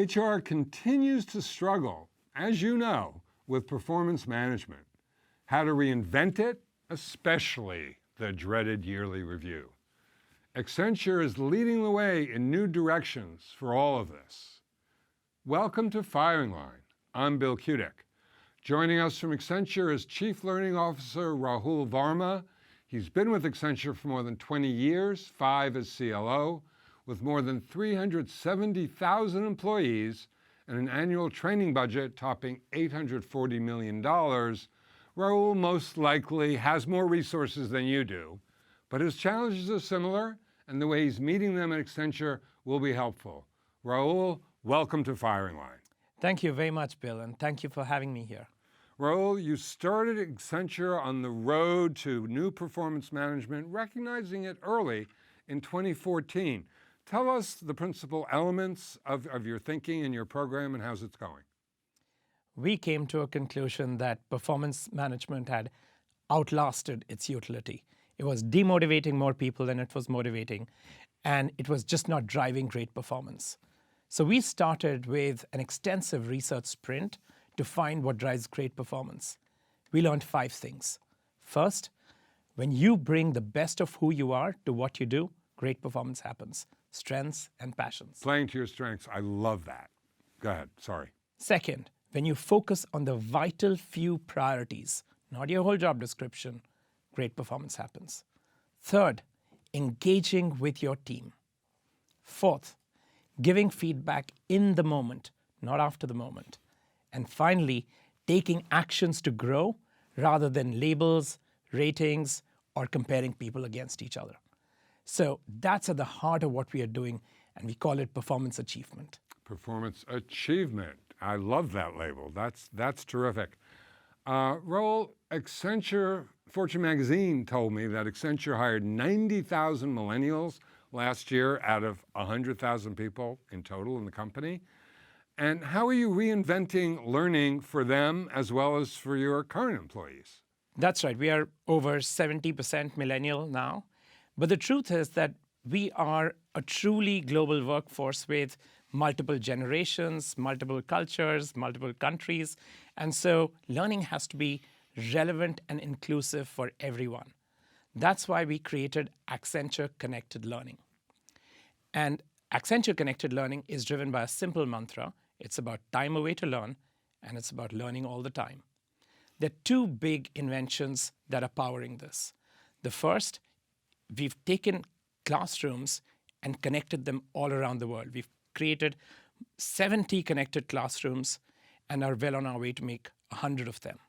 HR continues to struggle, as you know, with performance management. How to reinvent it, especially the dreaded yearly review. Accenture is leading the way in new directions for all of this. Welcome to Firing Line. I'm Bill Kutik. Joining us from Accenture is Chief Learning Officer Rahul Varma. He's been with Accenture for more than 20 years, 5 as CLO, with more than 370,000 employees and an annual training budget topping $840 million. Rahul most likely has more resources than you do, but his challenges are similar, and the way he's meeting them at Accenture will be helpful. Rahul, welcome to Firing Line. Thank you very much, Bill, and thank you for having me here. Rahul, you started Accenture on the road to new performance management, recognizing it early in 2014. Tell us the principal elements of your thinking and your program and how's it going. We came to a conclusion that performance management had outlasted its utility. It was demotivating more people than it was motivating, and it was just not driving great performance. So we started with an extensive research sprint to find what drives great performance. We learned 5 things. First, when you bring the best of who you are to what you do, great performance happens. Strengths and passions. Playing to your strengths, I love that. Go ahead, sorry. Second, when you focus on the vital few priorities, not your whole job description, great performance happens. Third, engaging with your team. Fourth, giving feedback in the moment, not after the moment. And finally, taking actions to grow rather than labels, ratings, or comparing people against each other. So that's at the heart of what we are doing, and we call it performance achievement. Performance achievement. I love that label. That's terrific. Rahul, Accenture, Fortune magazine told me that Accenture hired 90,000 millennials last year out of 100,000 people in total in the company. And how are you reinventing learning for them as well as for your current employees? That's right. We are over 70% millennial now. But the truth is that we are a truly global workforce with multiple generations, multiple cultures, multiple countries. And so learning has to be relevant and inclusive for everyone. That's why we created Accenture Connected Learning. And Accenture Connected Learning is driven by a simple mantra. It's about time away to learn, and it's about learning all the time. There are 2 big inventions that are powering this. The first, we've taken classrooms and connected them all around the world. We've created 70 connected classrooms and are well on our way to make 100 of them.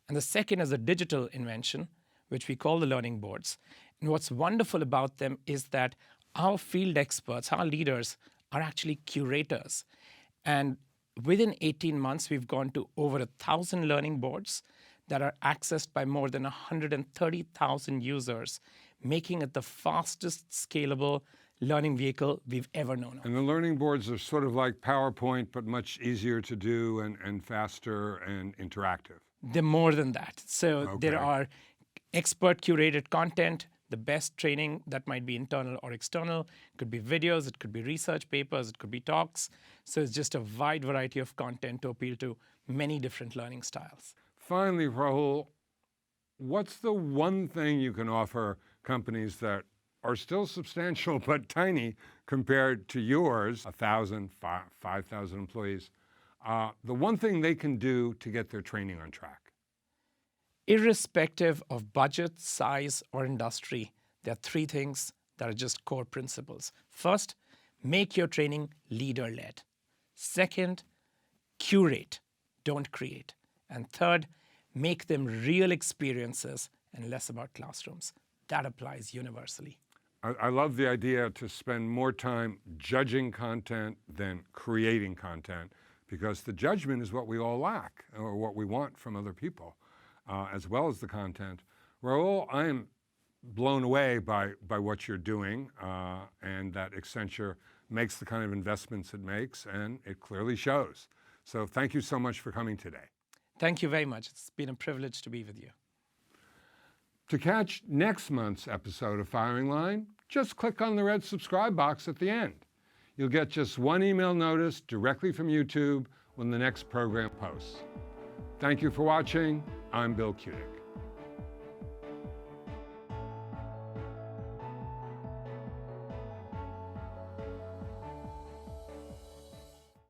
And the second is a digital invention, which we call the learning boards. And what's wonderful about them is that our field experts, our leaders, are actually curators. And within 18 months, we've gone to over 1,000 learning boards that are accessed by more than 130,000 users, making it the fastest scalable learning vehicle we've ever known of. And the learning boards are sort of like PowerPoint, but much easier to do and faster and interactive. They're more than that. So There are expert curated content, the best training that might be internal or external. It could be videos, it could be research papers, it could be talks. So it's just a wide variety of content to appeal to many different learning styles. Finally, Rahul, what's the one thing you can offer companies that are still substantial but tiny compared to yours, 1,000, 5,000 employees, the one thing they can do to get their training on track? Irrespective of budget, size, or industry, there are 3 things that are just core principles. First, make your training leader-led. Second, curate, don't create. And third, make them real experiences and less about classrooms. That applies universally. I love the idea to spend more time judging content than creating content, because the judgment is what we all lack, or what we want from other people, as well as the content. Rahul, I am blown away by what you're doing, and that Accenture makes the kind of investments it makes, and it clearly shows. So thank you so much for coming today. Thank you very much. It's been a privilege to be with you. To catch next month's episode of Firing Line, just click on the red subscribe box at the end. You'll get just one email notice directly from YouTube when the next program posts. Thank you for watching. I'm Bill Kutik.